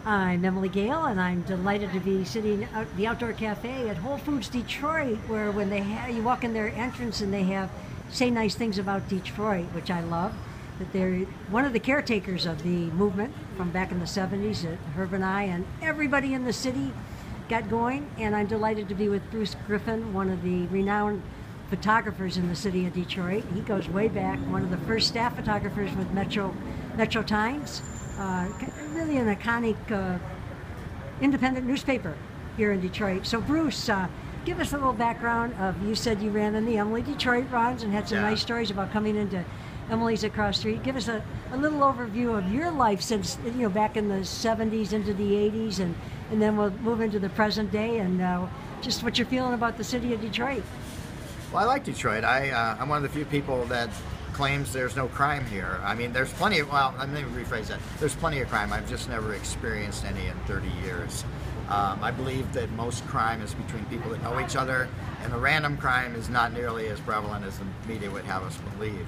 I'm Emily Gail, and I'm delighted to be sitting at the Outdoor Cafe at Whole Foods Detroit, where when you walk in their entrance and they have say nice things about Detroit, which I love. That they're one of the caretakers of the movement from back in the 70s that Herb and I and everybody in the city got going. And I'm delighted to be with Bruce Giffin, one of the renowned photographers in the city of Detroit. He goes way back, one of the first staff photographers with Metro Times. Really an iconic independent newspaper here in Detroit. So Bruce, give us a little background of, you said you ran in the Emily Detroit runs and had some nice stories about coming into Emily's across the street. Give us a little overview of your life since, back in the 70s into the 80s, and then we'll move into the present day and just what you're feeling about the city of Detroit. Well, I like Detroit. I'm one of the few people that claims there's no crime here. I mean, there's plenty of, well, let me rephrase that. There's plenty of crime. I've just never experienced any in 30 years. I believe that most crime is between people that know each other, and the random crime is not nearly as prevalent as the media would have us believe.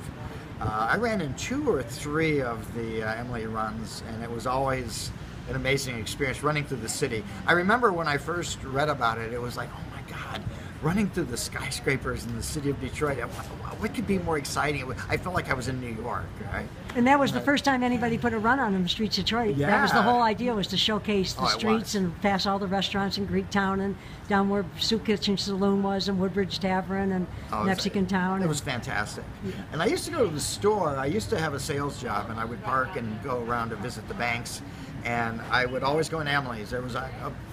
I ran in 2 or 3 of the Emily runs, and it was always an amazing experience running through the city. I remember when I first read about it, it was like, oh my God, running through the skyscrapers in the city of Detroit. What could be more exciting? I felt like I was in New York, right? And that was the first time anybody put a run on in the streets of Detroit. Yeah. That was the whole idea, was to showcase the streets and pass all the restaurants in Greektown and down where Soup Kitchen Saloon was and Woodbridge Tavern and Mexican Town. It was fantastic. Yeah. And I used to go to the store. I used to have a sales job, and I would park and go around to visit the banks. And I would always go in Emily's. There was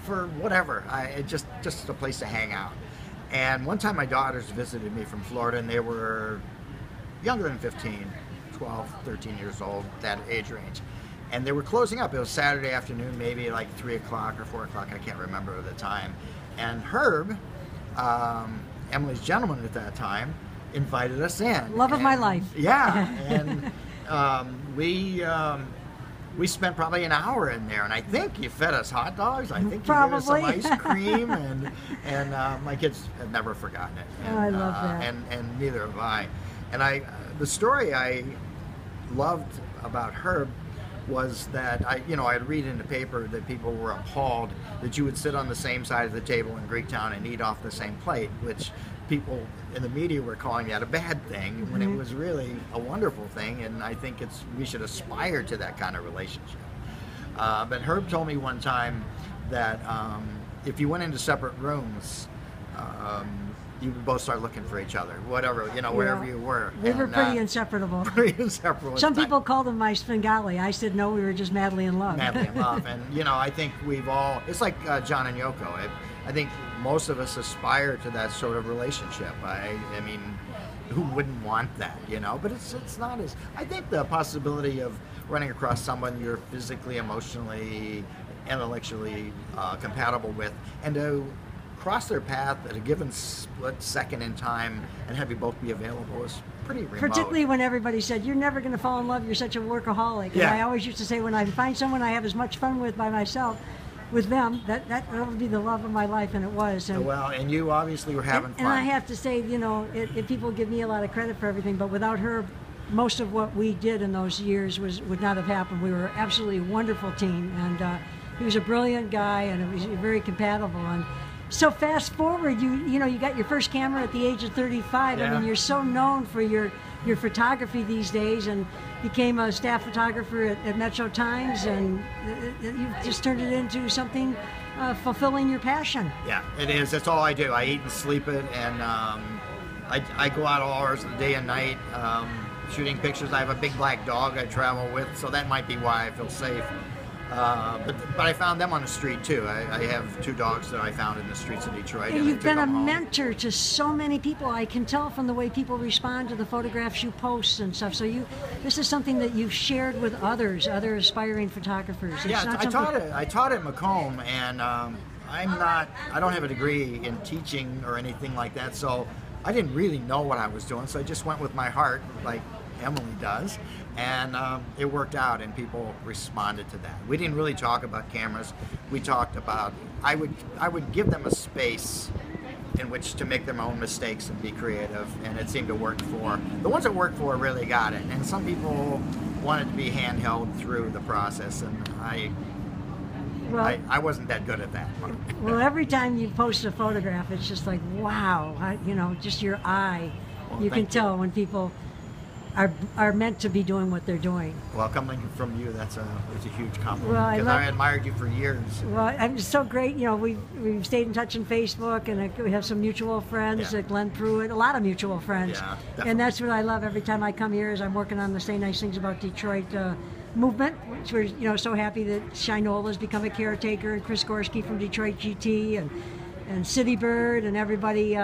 for whatever, just a place to hang out. And one time my daughters visited me from Florida, and they were younger than 15, 12, 13 years old, that age range. And they were closing up. It was Saturday afternoon, maybe like 3 o'clock or 4 o'clock, I can't remember the time. And Herb, Emily's gentleman at that time, invited us in. Love of my life. Yeah, and we spent probably an hour in there, and I think you fed us hot dogs. I think you gave us some ice cream, and my kids have never forgotten it. And, I love that. And neither have I. And the story I loved about Herb was that I'd read in the paper that people were appalled that you would sit on the same side of the table in Greektown and eat off the same plate, which people in the media were calling that a bad thing, when it was really a wonderful thing, and I think we should aspire to that kind of relationship. But Herb told me one time that if you went into separate rooms, you would both start looking for each other, whatever, wherever you were. We were pretty inseparable. Pretty inseparable. Some people called them my Svengali. I said, no, we were just madly in love. Madly in love. And, I think we've all, it's like John and Yoko. I think most of us aspire to that sort of relationship. I mean, who wouldn't want that, But it's not as, I think the possibility of running across someone you're physically, emotionally, intellectually compatible with, and to cross their path at a given split second in time and have you both be available is pretty remote. Particularly when everybody said, you're never going to fall in love, you're such a workaholic. Yeah. And I always used to say, when I find someone I have as much fun with by myself, with them, that would be the love of my life, and it was. And, well, and you obviously were having fun. And I have to say, people give me a lot of credit for everything, but without her, most of what we did in those years would not have happened. We were absolutely a wonderful team, and he was a brilliant guy, and it was very compatible. And so fast forward, you got your first camera at the age of 35. Yeah. I mean, you're so known for your photography these days, and became a staff photographer at Metro Times, and you've just turned it into something fulfilling your passion. Yeah, it is. That's all I do. I eat and sleep it, and I go out all hours of the day and night shooting pictures. I have a big black dog I travel with, so that might be why I feel safe. But I found them on the street too. I have 2 dogs that I found in the streets of Detroit. And you've been a mentor to so many people. I can tell from the way people respond to the photographs you post and stuff. So this is something that you've shared with other aspiring photographers. Yeah, I taught at Macomb, and I don't have a degree in teaching or anything like that. So I didn't really know what I was doing. So I just went with my heart, like Emily does. And it worked out, and people responded to that. We didn't really talk about cameras. We talked about, I would give them a space in which to make their own mistakes and be creative, and it seemed to work for, the ones that worked for really got it. And some people wanted to be handheld through the process, and Well, I wasn't that good at that. well, every time you post a photograph, it's just like, wow, just your eye. Well, You can thank you. tell when people are meant to be doing what they're doing. Well, coming from you, that's a huge compliment. Well, Because I admired you for years. Well, I'm so great. We've stayed in touch on Facebook, and we have some mutual friends, Yeah. Glenn Pruitt, a lot of mutual friends. Yeah, definitely. And that's what I love every time I come here is I'm working on the Say Nice Things About Detroit movement, which we're so happy that Shinola's become a caretaker, and Chris Gorski from Detroit GT, and City Bird, and everybody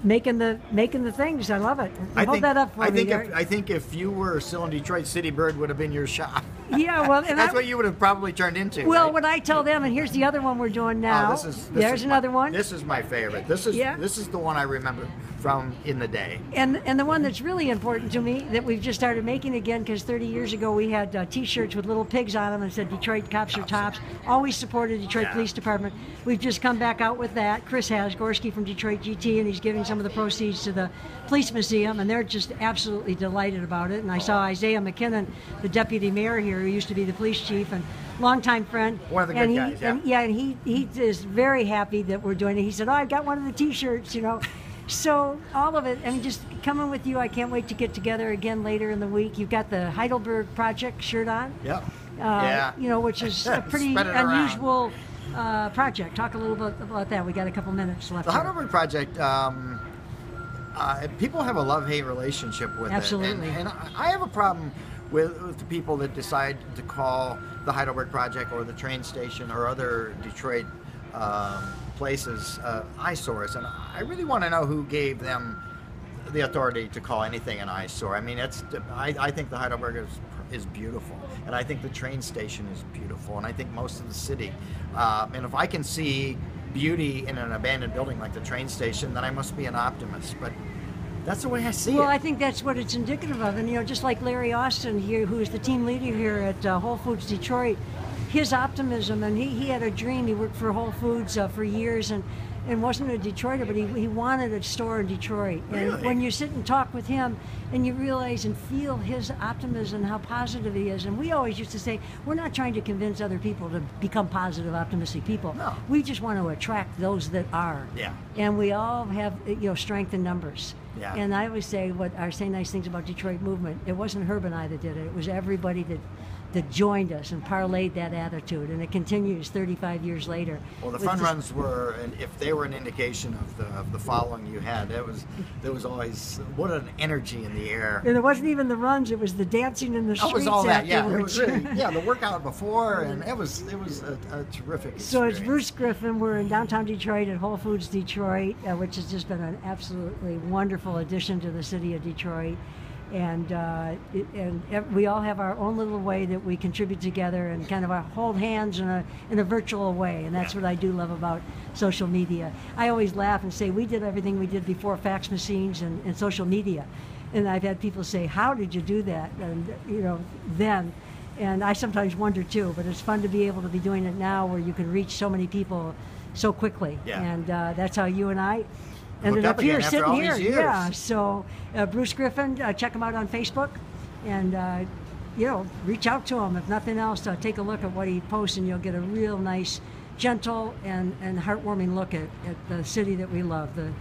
making the things. I love it. Hold that up for me. I think if you were still in Detroit, City Bird would have been your shop. Yeah, well, and that's what you would have probably turned into. Well, right? what I tell them, and here's the other one we're doing now. There's another one. This is my favorite. This is the one I remember from in the day. And the one that's really important to me that we've just started making again, because 30 years ago we had T-shirts with little pigs on them and said Detroit Cops are Tops. Always supported Detroit Police Department. We've just come back out with that. Chris has Gorski from Detroit GT, and he's giving some of the proceeds to the Police Museum, and they're just absolutely delighted about it. And I saw Isaiah McKinnon, the deputy mayor here, who used to be the police chief and longtime friend. One of the good guys, yeah. And he is very happy that we're doing it. He said, "Oh, I got one of the T-shirts," So all of it, just coming with you, I can't wait to get together again later in the week. You've got the Heidelberg Project shirt on. Yep. Which is a pretty unusual project. Talk a little bit about that. We got a couple minutes left. The Heidelberg Project, people have a love-hate relationship with Absolutely. it. And I have a problem with the people that decide to call the Heidelberg Project or the train station or other Detroit places eyesores. And I really want to know who gave them the authority to call anything an eyesore. I think the Heidelberg is beautiful, and I think the train station is beautiful, and I think most of the city. And if I can see beauty in an abandoned building like the train station, then I must be an optimist. But that's the way I see it. Well, I think that's what it's indicative of. And, just like Larry Austin here, who is the team leader here at Whole Foods Detroit, his optimism, and he had a dream. He worked for Whole Foods for years and wasn't a Detroiter, but he wanted a store in Detroit. Really? And when you sit and talk with him and you realize and feel his optimism, how positive he is. And we always used to say, we're not trying to convince other people to become positive, optimistic people. No. We just want to attract those that are. Yeah. And we all have strength in numbers. Yeah. And I always say what our Say Nice Things About Detroit movement, it wasn't Herb and I that did it. It was everybody that joined us and parlayed that attitude, and it continues 35 years later. Well, the fun runs were, and if they were an indication of the following you had, there was always what an energy in the air. And it wasn't even the runs; it was the dancing in the streets. It was all that, yeah. It afterwards. was really, the workout before, and it was a terrific experience. So it's Bruce Giffin. We're in downtown Detroit at Whole Foods Detroit, which has just been an absolutely wonderful addition to the city of Detroit. And we all have our own little way that we contribute together and kind of hold hands in a virtual way, and that's what I do love about social media. I always laugh and say we did everything we did before fax machines and social media, and I've had people say, "How did you do that?" And then, and I sometimes wonder too. But it's fun to be able to be doing it now, where you can reach so many people so quickly, and that's how you and I ended up here, sitting here. Yeah. So Bruce Giffin, check him out on Facebook, and reach out to him. If nothing else, take a look at what he posts, and you'll get a real nice, gentle, and heartwarming look at the city that we love, the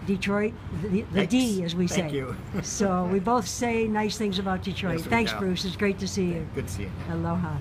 Detroit, the D, as we say. Thank you. So we both say nice things about Detroit. Yes, Thanks, do. Bruce. It's great to see you. Good to see you. Aloha.